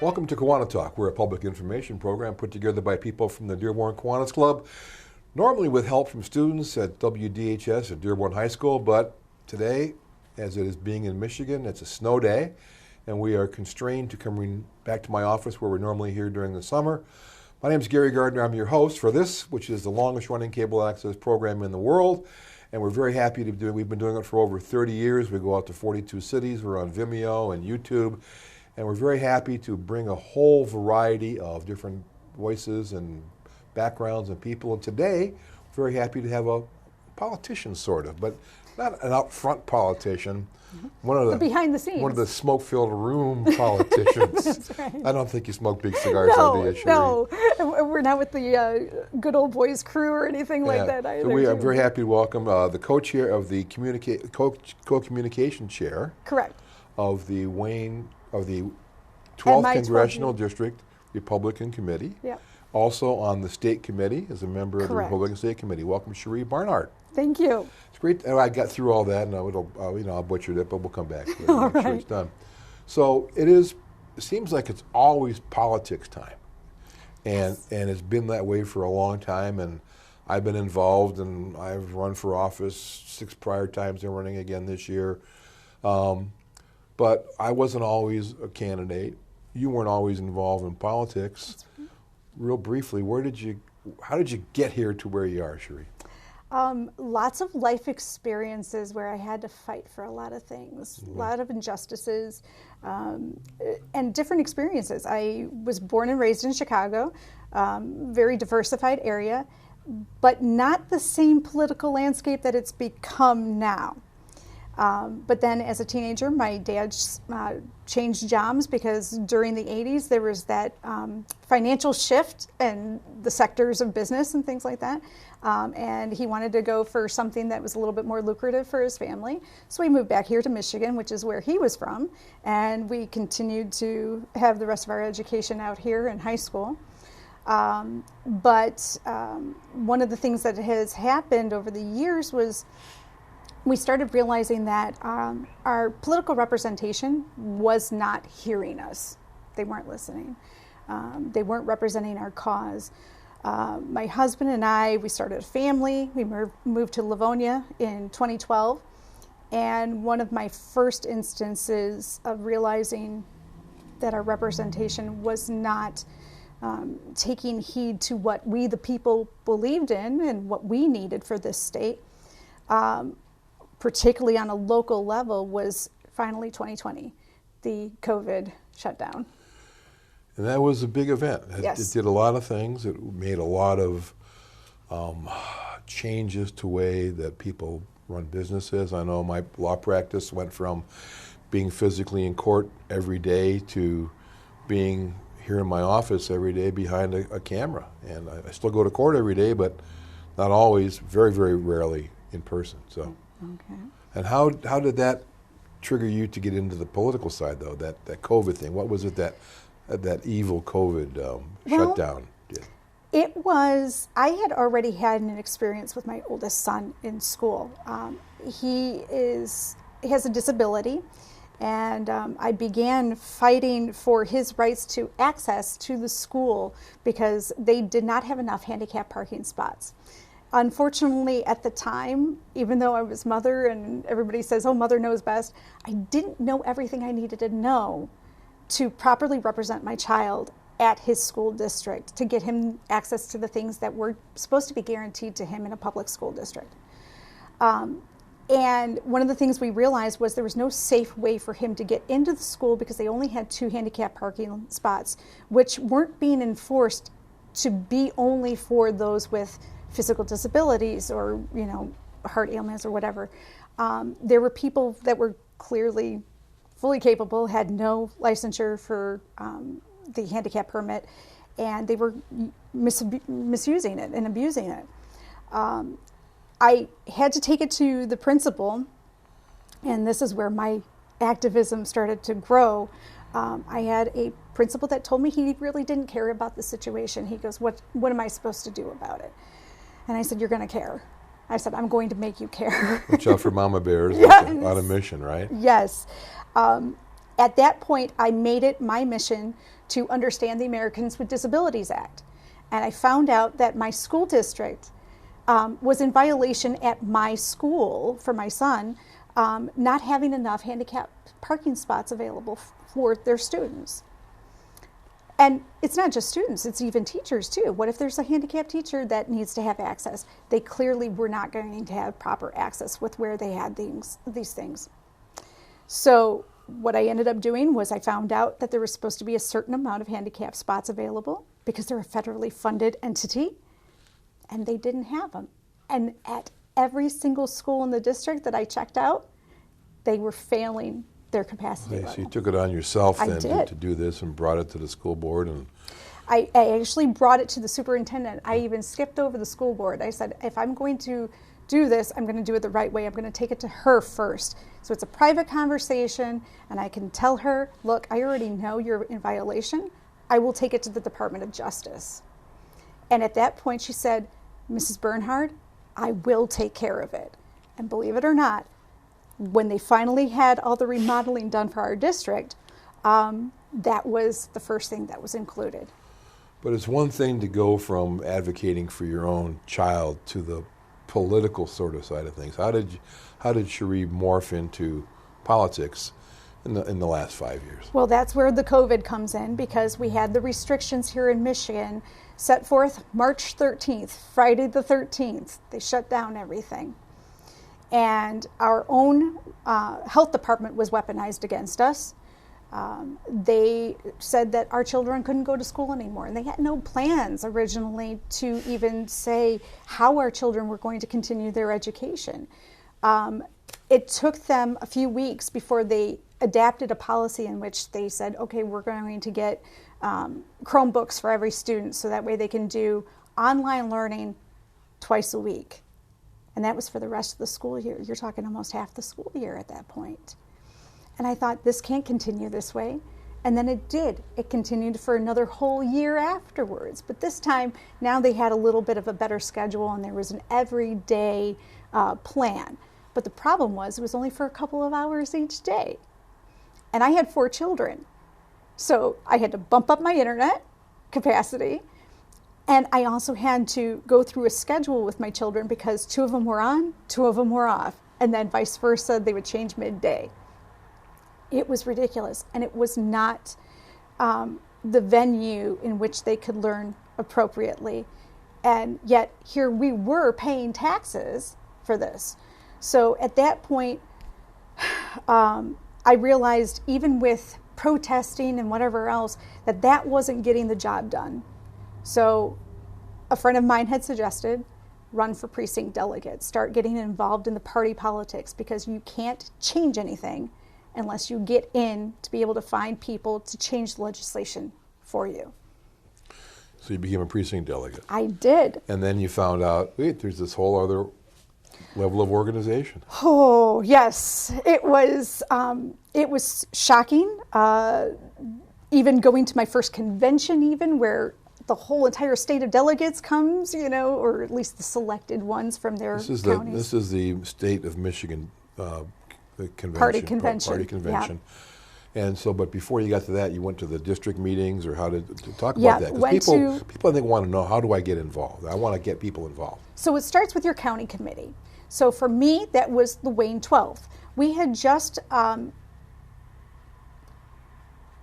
Welcome to KiwaniTalk. We're a public information program put together by people from the Dearborn Kiwanis Club, normally with help from students at WDHS at Dearborn High School, but today, as it is being in Michigan, it's a snow day, and we are constrained to coming back to my office where we're normally here during the summer. My name is Gary Gardner. I'm your host for this, which is the longest running cable access program in the world, and we're very happy to do it. We've been doing it for over 30 years. We go out to 42 cities. We're on Vimeo and YouTube. And we're very happy to bring a whole variety of different voices and backgrounds and people. And today, we're very happy to have a politician, sort of, but not an out front politician. One of the behind the scenes. One of the smoke-filled room politicians. That's right. I don't think you smoke big cigars on the issue. No, we're not with the good old boys crew or anything like that either. So we are very happy to welcome the co-chair of the co-communication chair. Correct. Of the 12th Congressional District Republican Committee. Yep. Also on the State Committee as a member of the Republican State Committee. Welcome, Chere Bernhard. Thank you. It's great. I got through all that, and I butchered it, but we'll come back to it. All Make sure it's done. So it seems like it's always politics time, and it's been that way for a long time. And I've been involved, and I've run for office 6 prior times. I'm running again this year. But I wasn't always a candidate. You weren't always involved in politics. That's right. Real briefly, how did you get here to where you are, Chere? Lots of life experiences where I had to fight for a lot of things, a lot of injustices, and different experiences. I was born and raised in Chicago, very diversified area, but not the same political landscape that it's become now. But then as a teenager, my dad changed jobs because during the 80s there was that financial shift in the sectors of business and things like that. And he wanted to go for something that was a little bit more lucrative for his family. So we moved back here to Michigan, which is where he was from. And we continued to have the rest of our education out here in high school. But one of the things that has happened over the years was we started realizing that our political representation was not hearing us. They weren't listening. They weren't representing our cause. My husband and I, we started a family. We moved to Livonia in 2012. And one of my first instances of realizing that our representation was not taking heed to what we, the people, believed in and what we needed for this state, particularly on a local level, was finally 2020, the COVID shutdown. And that was a big event. Yes. It did a lot of things. It made a lot of changes to the way that people run businesses. I know my law practice went from being physically in court every day to being here in my office every day behind a camera. And I still go to court every day, but not always, very, very rarely in person. So. Okay. And how did that trigger you to get into the political side, though, that COVID thing? What was it that evil COVID shutdown did? It was, I had already had an experience with my oldest son in school. He has a disability, and I began fighting for his rights to access to the school because they did not have enough handicap parking spots. Unfortunately, at the time, even though I was mother and everybody says, oh, mother knows best, I didn't know everything I needed to know to properly represent my child at his school district, to get him access to the things that were supposed to be guaranteed to him in a public school district. And one of the things we realized was there was no safe way for him to get into the school because they only had 2 handicap parking spots, which weren't being enforced to be only for those with physical disabilities or, heart ailments or whatever. There were people that were clearly fully capable, had no licensure for the handicap permit, and they were misusing it and abusing it. I had to take it to the principal, and this is where my activism started to grow. I had a principal that told me he really didn't care about the situation. He goes, what am I supposed to do about it? And I said, you're going to care. I said, I'm going to make you care. Watch out for mama bears. Yes. On a mission, right? Yes. At that point, I made it my mission to understand the Americans with Disabilities Act. And I found out that my school district was in violation at my school for my son, not having enough handicap parking spots available for their students. And it's not just students, it's even teachers too. What if there's a handicapped teacher that needs to have access? They clearly were not going to have proper access with where they had these things. So what I ended up doing was I found out that there was supposed to be a certain amount of handicap spots available because they're a federally funded entity, and they didn't have them. And at every single school in the district that I checked out, they were failing their capacity level. So you took it on yourself then did. to do this and brought it to the school board? And I actually brought it to the superintendent. I even skipped over the school board. I said, if I'm going to do this, I'm going to do it the right way. I'm going to take it to her first. So it's a private conversation, and I can tell her, look, I already know you're in violation. I will take it to the Department of Justice. And at that point she said, Mrs. Bernhard, I will take care of it. And believe it or not, when they finally had all the remodeling done for our district, that was the first thing that was included. But it's one thing to go from advocating for your own child to the political sort of side of things. How did Chere morph into politics in the last 5 years? Well, that's where the COVID comes in, because we had the restrictions here in Michigan set forth March 13th, Friday the 13th. They shut down everything. And our own health department was weaponized against us. They said that our children couldn't go to school anymore, and they had no plans originally to even say how our children were going to continue their education. It took them a few weeks before they adapted a policy in which they said, okay, we're going to get Chromebooks for every student so that way they can do online learning twice a week. And that was for the rest of the school year. You're talking almost half the school year at that point. And I thought, this can't continue this way. And then it did. It continued for another whole year afterwards. But this time, now they had a little bit of a better schedule, and there was an everyday plan. But the problem was, it was only for a couple of hours each day. And I had 4 children. So I had to bump up my internet capacity. And I also had to go through a schedule with my children, because 2 of them were on, 2 of them were off. And then vice versa, they would change midday. It was ridiculous, and it was not the venue in which they could learn appropriately. And yet here we were paying taxes for this. So at that point, I realized, even with protesting and whatever else, that wasn't getting the job done. So a friend of mine had suggested, run for precinct delegate, start getting involved in the party politics, because you can't change anything unless you get in to be able to find people to change the legislation for you. So you became a precinct delegate. I did. And then you found out, wait, there's this whole other level of organization. Oh, yes. It was shocking. Even going to my first convention, even, where the whole entire state of delegates comes, or at least the selected ones from their counties. This is the state of Michigan convention. Party convention. Party convention. Yeah. And so, but before you got to that, you went to the district meetings, or how to talk about that? Because people I think want to know, how do I get involved? I want to get people involved. So it starts with your county committee. So for me, that was the Wayne 12th. We had just,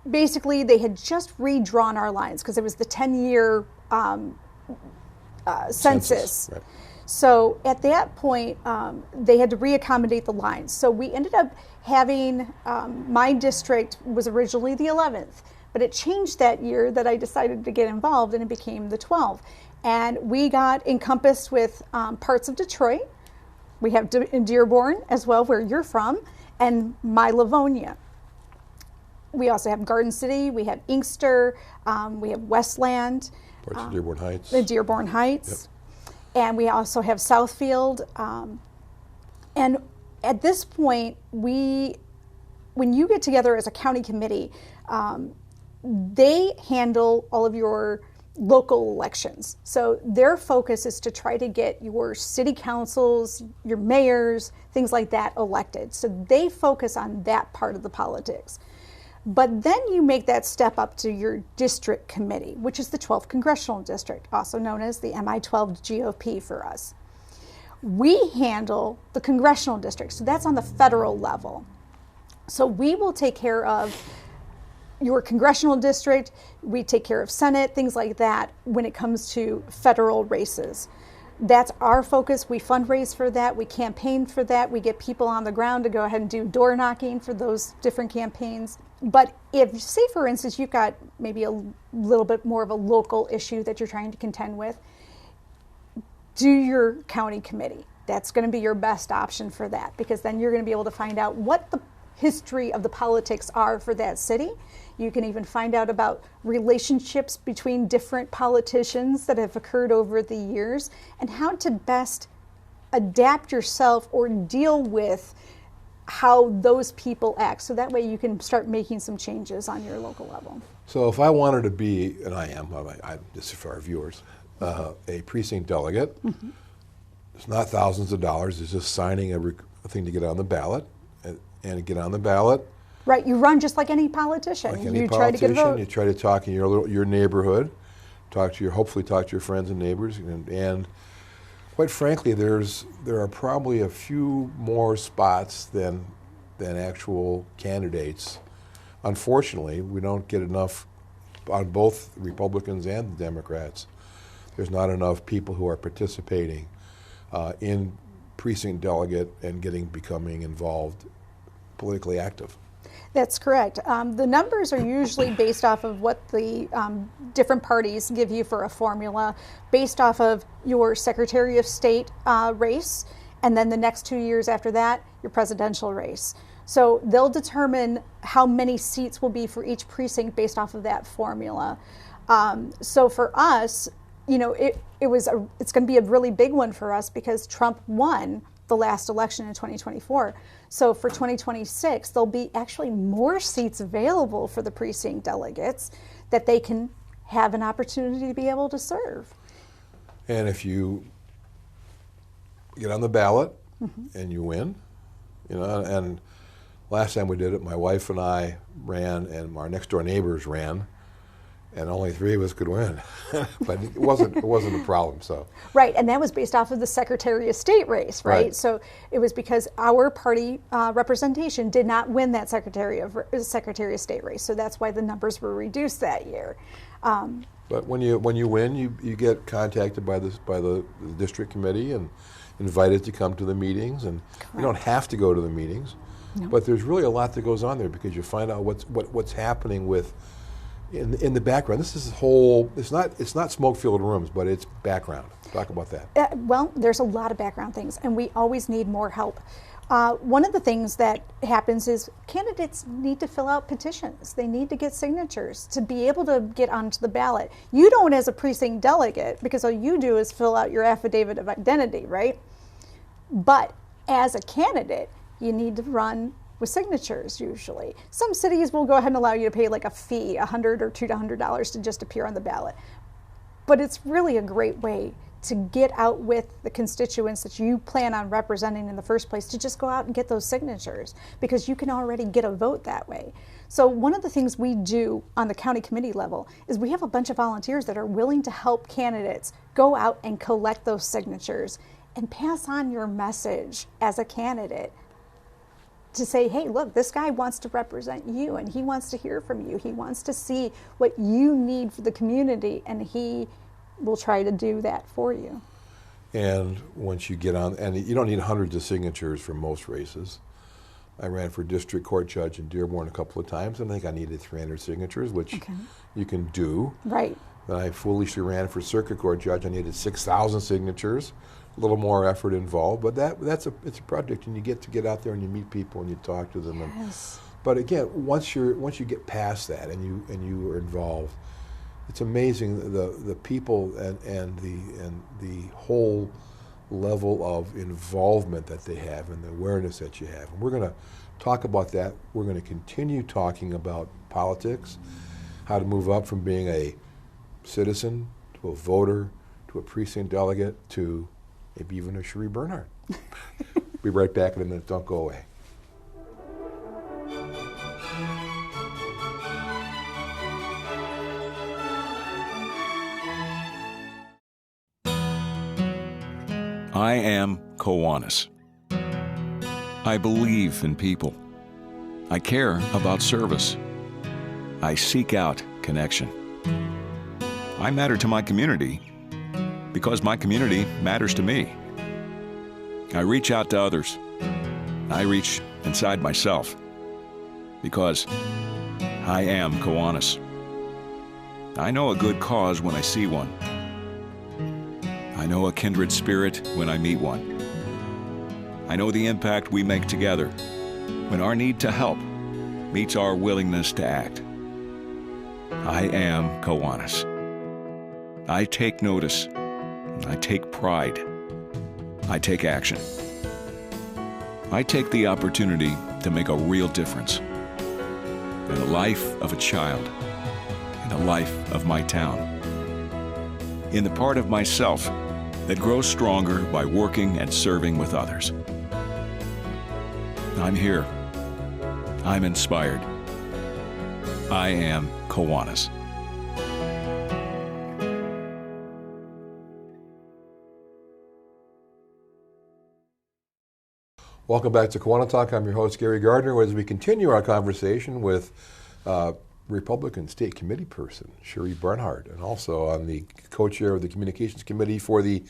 basically they had just redrawn our lines, because it was the 10-year census. Right. So at that point, they had to reaccommodate the lines. So we ended up having, my district was originally the 11th, but it changed that year that I decided to get involved, and it became the 12th. And we got encompassed with parts of Detroit. We have in Dearborn as well, where you're from, and my Livonia. We also have Garden City, we have Inkster, we have Westland. Parts of Dearborn Heights. The Dearborn Heights. Yep. And we also have Southfield. And at this point, when you get together as a county committee, they handle all of your local elections. So their focus is to try to get your city councils, your mayors, things like that elected. So they focus on that part of the politics. But then you make that step up to your district committee, which is the 12th Congressional District, also known as the MI-12 GOP for us. We handle the congressional district, so that's on the federal level. So we will take care of your congressional district, we take care of Senate, things like that when it comes to federal races. That's our focus. We fundraise for that. We campaign for that. We get people on the ground to go ahead and do door knocking for those different campaigns. But if, say, for instance, you've got maybe a little bit more of a local issue that you're trying to contend with, do your county committee. That's going to be your best option for that, because then you're going to be able to find out what the history of the politics are for that city. You can even find out about relationships between different politicians that have occurred over the years and how to best adapt yourself or deal with how those people act. So that way you can start making some changes on your local level. So if I wanted to be, and I am, this is for our viewers, a precinct delegate, it's not thousands of dollars, it's just signing a thing to get on the ballot. And get on the ballot. Right, you run just like any politician. Like any you politician, try to get a vote. you try to talk in your neighborhood, hopefully talk to your friends and neighbors, and quite frankly, there are probably a few more spots than actual candidates. Unfortunately, we don't get enough on both the Republicans and the Democrats. There's not enough people who are participating in precinct delegate and becoming involved, politically active. That's correct. The numbers are usually based off of what the different parties give you for a formula, based off of your Secretary of State race, and then the next 2 years after that, your presidential race. So they'll determine how many seats will be for each precinct based off of that formula. So for us, you know, it's going to be a really big one for us because Trump won the last election in 2024. So for 2026, there'll be actually more seats available for the precinct delegates that they can have an opportunity to be able to serve. And if you get on the ballot and you win, you know, and last time we did it, my wife and I ran, and our next door neighbors ran, and only 3 of us could win. But it wasn't a problem. So right, and that was based off of the Secretary of State race, right? So it was because our party representation did not win that Secretary of State race. So that's why the numbers were reduced that year. But when you win, you get contacted by the district committee and invited to come to the meetings, and you don't have to go to the meetings. No. But there's really a lot that goes on there because you find out what's happening with. In the background, this is whole. It's not smoke-filled rooms, but it's background. Talk about that. Well, there's a lot of background things, and we always need more help. One of the things that happens is candidates need to fill out petitions. They need to get signatures to be able to get onto the ballot. You don't, as a precinct delegate, because all you do is fill out your affidavit of identity, right? But as a candidate, you need to run with signatures usually. Some cities will go ahead and allow you to pay like a fee, $100 or $200 to just appear on the ballot. But it's really a great way to get out with the constituents that you plan on representing in the first place, to just go out and get those signatures, because you can already get a vote that way. So one of the things we do on the county committee level is we have a bunch of volunteers that are willing to help candidates go out and collect those signatures and pass on your message as a candidate to say, hey, look, this guy wants to represent you and he wants to hear from you. He wants to see what you need for the community, and he will try to do that for you. And once you get on, and you don't need hundreds of signatures for most races. I ran for district court judge in Dearborn a couple of times, and I think I needed 300 signatures, which you can do. Right. Then I foolishly ran for circuit court judge. I needed 6,000 signatures. A little more effort involved, but it's a project, and you get out there and you meet people and you talk to them. Yes. But again, once you get past that and you are involved, it's amazing the people and the whole level of involvement that they have and the awareness that you have. And we're going to talk about that. We're going to continue talking about politics, how to move up from being a citizen to a voter to a precinct delegate to maybe even a Chere Bernhard. Be right back in a minute. Don't go away. I am Kiwanis. I believe in people. I care about service. I seek out connection. I matter to my community because my community matters to me. I reach out to others. I reach inside myself because I am Kiwanis. I know a good cause when I see one. I know a kindred spirit when I meet one. I know the impact we make together when our need to help meets our willingness to act. I am Kiwanis. I take notice. I take pride. I take action. I take the opportunity to make a real difference in the life of a child, in the life of my town, in the part of myself that grows stronger by working and serving with others. I'm here. I'm inspired. I am Kiwanis. Welcome back to KiwaniTalk. I'm your host, Gary Gardner, as we continue our conversation with Republican State Committee person, Chere Bernhard, and also on the co-chair of the Communications Committee for the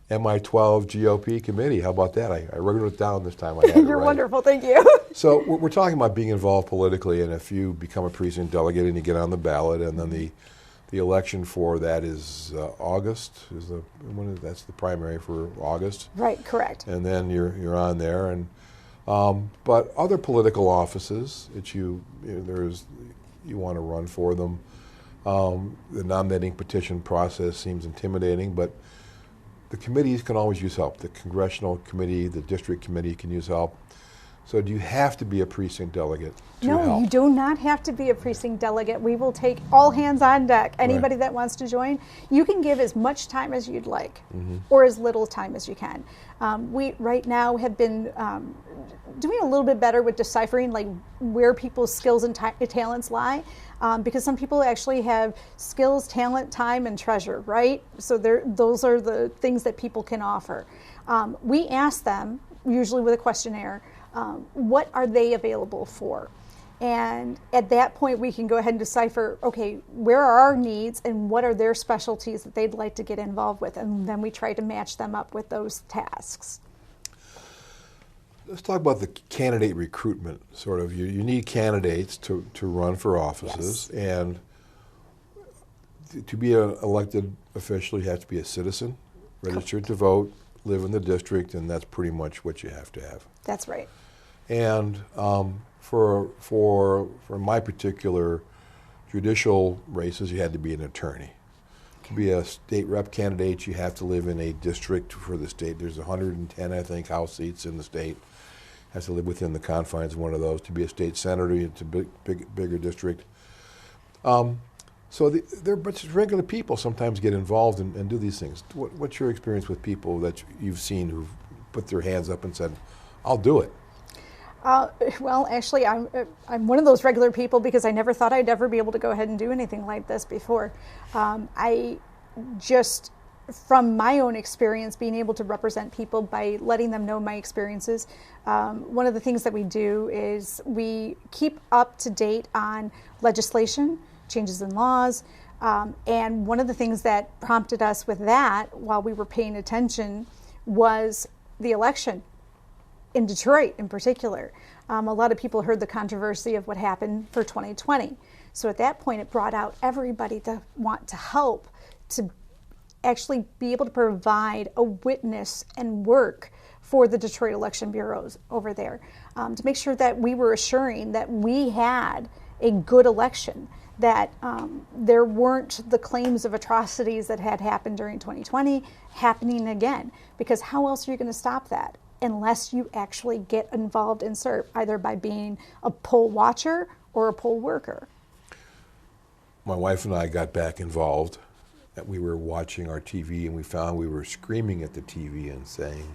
MI12 GOP Committee. How about that? I wrote it down this time. I had You're it right. wonderful, thank you. So we're talking about being involved politically, and if you become a precinct delegate and you get on the ballot, and then the election for that is August. That's the primary for August. Right, correct. And then you're on there, and but other political offices that you want to run for them. The nominating petition process seems intimidating, but the committees can always use help. The Congressional Committee, the District Committee can use help. So do you have to be a precinct delegate to help? No, you do not have to be a precinct delegate. We will take all hands on deck. Anybody that wants to join, you can give as much time as you'd like, or as little time as you can. We right now have been doing a little bit better with deciphering like where people's skills and talents lie, because some people actually have skills, talent, time, and treasure, right? So those are the things that people can offer. We ask them, usually with a questionnaire, what are they available for? And at that point, we can go ahead and decipher, okay, where are our needs and what are their specialties that they'd like to get involved with? And then we try to match them up with those tasks. Let's talk about the candidate recruitment. Sort of, you need candidates to run for offices, Yes. and to be an elected official, you have to be a citizen, registered to vote, live in the district, and that's pretty much what you have to have. That's right. And for my particular judicial races, you had to be an attorney. To be a state rep candidate, you have to live in a district for the state. There's 110, I think, House seats in the state. Has to live within the confines of one of those. To be a state senator, it's a bigger district. So they're just regular people sometimes get involved and do these things. What's your experience with people that you've seen who've put their hands up and said, I'll do it? Well, actually, I'm one of those regular people because I never thought I'd ever be able to go ahead and do anything like this before. I just, from my own experience, being able to represent people by letting them know my experiences, one of the things that we do is we keep up to date on legislation, changes in laws, and one of the things that prompted us with that while we were paying attention was the election. In Detroit in particular. A lot of people heard the controversy of what happened for 2020. So at that point, it brought out everybody to want to help to actually be able to provide a witness and work for the Detroit election bureaus over there, to make sure that we were assuring that we had a good election, that there weren't the claims of atrocities that had happened during 2020 happening again, because how else are you going to stop that? Unless you actually get involved and serve, either by being a poll watcher or a poll worker. My wife and I got back involved. That we were watching our TV and we found we were screaming at the TV and saying,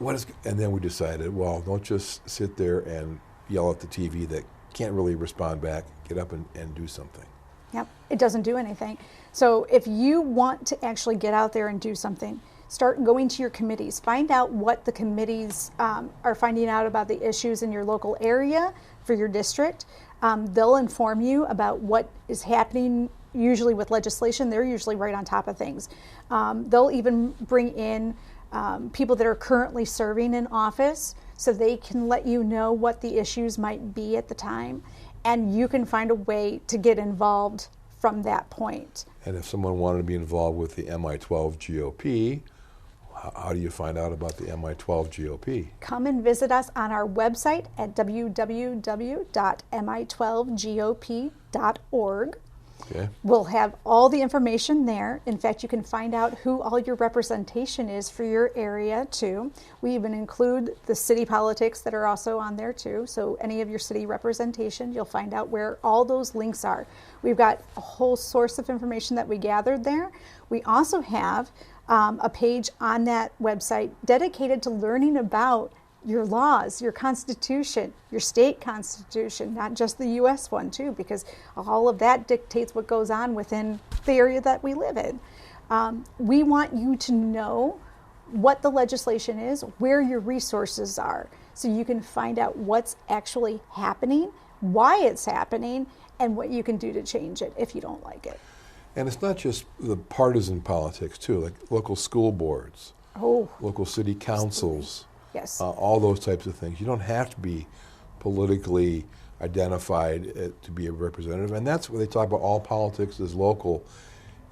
and then we decided, well, don't just sit there and yell at the TV that can't really respond back. Get up and do something. Yep, it doesn't do anything. So if you want to actually get out there and do something, start going to your committees. Find out what the committees are finding out about the issues in your local area for your district. They'll inform you about what is happening. Usually with legislation, they're usually right on top of things. They'll even bring in people that are currently serving in office, so they can let you know what the issues might be at the time, and you can find a way to get involved from that point. And if someone wanted to be involved with the MI12 GOP, how do you find out about the MI12 GOP? Come and visit us on our website at www.mi12gop.org. Okay. We'll have all the information there. In fact, you can find out who all your representation is for your area too. We even include the city politics that are also on there too. So any of your city representation, you'll find out where all those links are. We've got a whole source of information that we gathered there. We also have a page on that website dedicated to learning about your laws, your constitution, your state constitution, not just the U.S. one too, because all of that dictates what goes on within the area that we live in. We want you to know what the legislation is, where your resources are, so you can find out what's actually happening, why it's happening, and what you can do to change it if you don't like it. And it's not just the partisan politics too, like local school boards, local city councils. Yes. All those types of things. You don't have to be politically identified to be a representative, and that's what they talk about. All politics is local,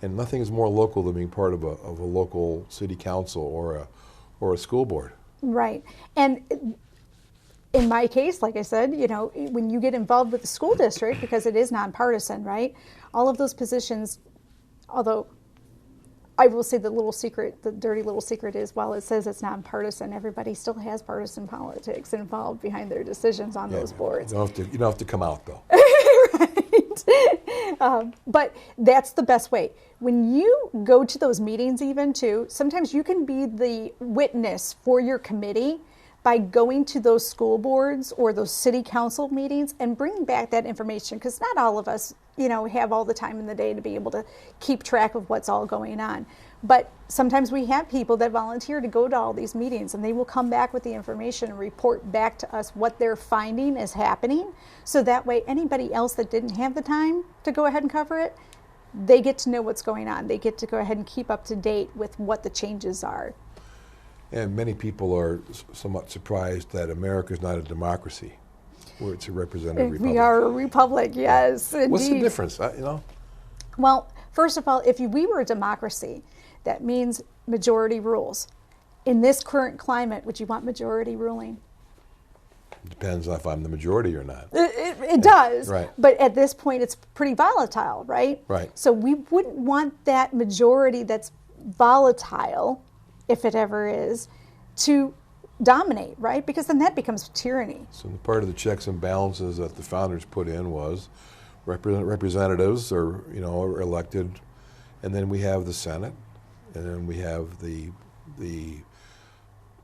and nothing is more local than being part of a local city council or a school board. Right. And in my case, like I said, you know, when you get involved with the school district, because it is nonpartisan, right? All of those positions, although I will say the little secret, the dirty little secret is, while it says it's nonpartisan, everybody still has partisan politics involved behind their decisions on those boards. You don't have to come out, though. Right. But that's the best way. When you go to those meetings even too, sometimes you can be the witness for your committee by going to those school boards or those city council meetings and bringing back that information, because not all of us, you know, have all the time in the day to be able to keep track of what's all going on. But sometimes we have people that volunteer to go to all these meetings, and they will come back with the information and report back to us what they're finding is happening. So that way anybody else that didn't have the time to go ahead and cover it, they get to know what's going on. They get to go ahead and keep up to date with what the changes are. And many people are somewhat surprised that America is not a democracy, where it's a representative republic. We are a republic, yes, indeed. What's the difference, you know? Well, first of all, if we were a democracy, that means majority rules. In this current climate, would you want majority ruling? Depends if I'm the majority or not. It does, right. But at this point, it's pretty volatile, right? Right. So we wouldn't want that majority that's volatile, if it ever is, to dominate, right? Because then that becomes tyranny. So part of the checks and balances that the founders put in was representatives are elected, and then we have the Senate, and then we have the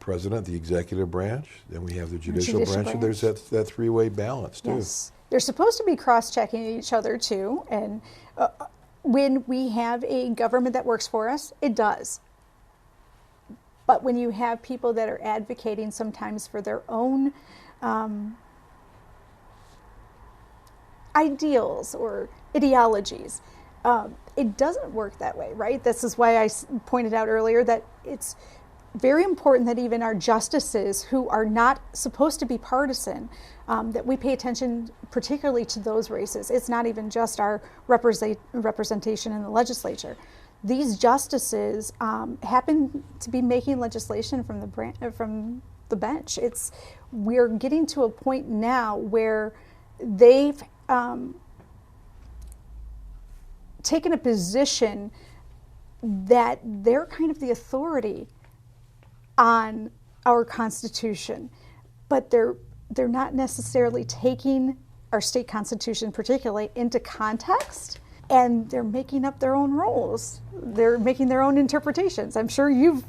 president, the executive branch, then we have the judicial branch. And there's that three-way balance too. Yes. They're supposed to be cross-checking each other too, and when we have a government that works for us, it does. But when you have people that are advocating sometimes for their own ideals or ideologies, it doesn't work that way, right? This is why I pointed out earlier that it's very important that even our justices, who are not supposed to be partisan, that we pay attention particularly to those races. It's not even just our representation in the legislature. These justices happen to be making legislation from the bench. We're getting to a point now where they've taken a position that they're kind of the authority on our Constitution, but they're not necessarily taking our state Constitution particularly into context. And they're making up their own rules. They're making their own interpretations. I'm sure you've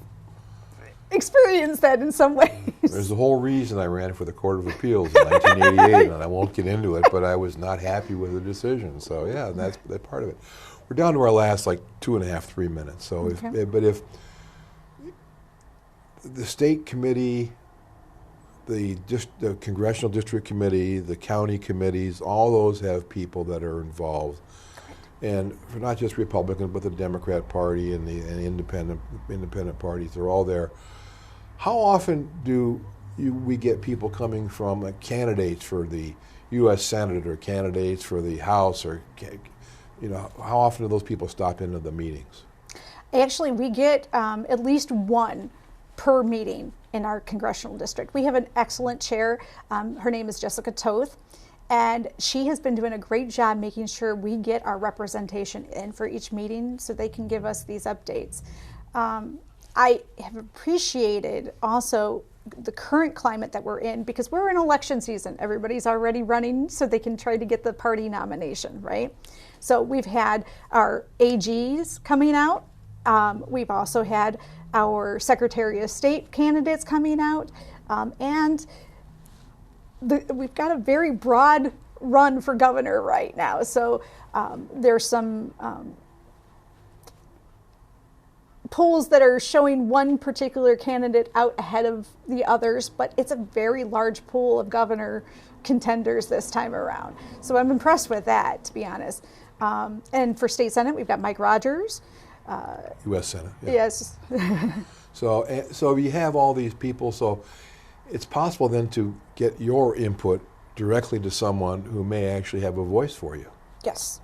experienced that in some ways. There's the whole reason I ran for the Court of Appeals in 1988, and I won't get into it, but I was not happy with the decision. So yeah, that's part of it. We're down to our last 2.5, 3 minutes. So okay. if the state committee, the Congressional District Committee, the county committees, all those have people that are involved. And for not just Republicans, but the Democrat Party and the independent parties, they're all there. How often do we get people coming from, like, candidates for the U.S. Senate or candidates for the House, or, you know, how often do those people stop into the meetings? Actually, we get at least one per meeting in our congressional district. We have an excellent chair. Her name is Jessica Toth, and she has been doing a great job making sure we get our representation in for each meeting so they can give us these updates. I have appreciated also the current climate that we're in, because we're in election season. Everybody's already running so they can try to get the party nomination, right? So we've had our AGs coming out. We've also had our Secretary of State candidates coming out. And we've got a very broad run for governor right now. So there's some polls that are showing one particular candidate out ahead of the others, but it's a very large pool of governor contenders this time around. So I'm impressed with that, to be honest. And for state senate, we've got Mike Rogers. U.S. Senate. Yeah. Yes. So you have all these people, so it's possible then to get your input directly to someone who may actually have a voice for you. Yes.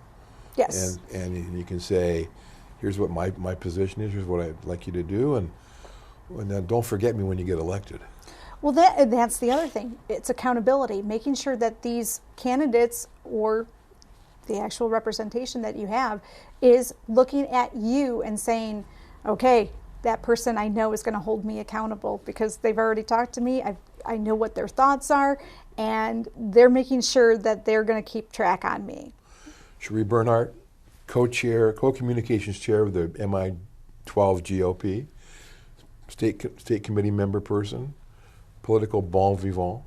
Yes. And you can say, here's what my position is, here's what I'd like you to do, and then don't forget me when you get elected. Well, that's the other thing. It's accountability, making sure that these candidates or the actual representation that you have is looking at you and saying, okay, that person I know is going to hold me accountable because they've already talked to me. I know what their thoughts are, and they're making sure that they're going to keep track on me. Chere Bernhard, co-chair, co-communications chair of the MI12 GOP, state committee member person, political bon vivant.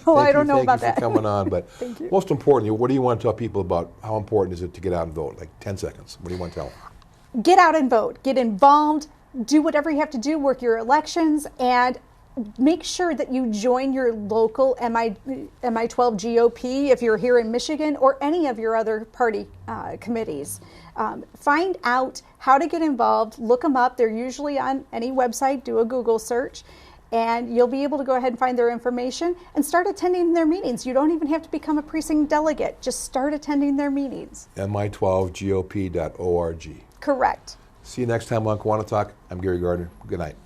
Well, I don't know about that. Thank you for coming on, but most importantly, what do you want to tell people about how important is it to get out and vote? Like 10 seconds. What do you want to tell them? Get out and vote. Get involved. Do whatever you have to do. Work your elections, and make sure that you join your local MI12 GOP if you're here in Michigan, or any of your other party committees. Find out how to get involved. Look them up. They're usually on any website. Do a Google search, and you'll be able to go ahead and find their information and start attending their meetings. You don't even have to become a precinct delegate. Just start attending their meetings. mi12gop.org. Correct. See you next time on KiwaniTalk. I'm Gary Gardner. Good night.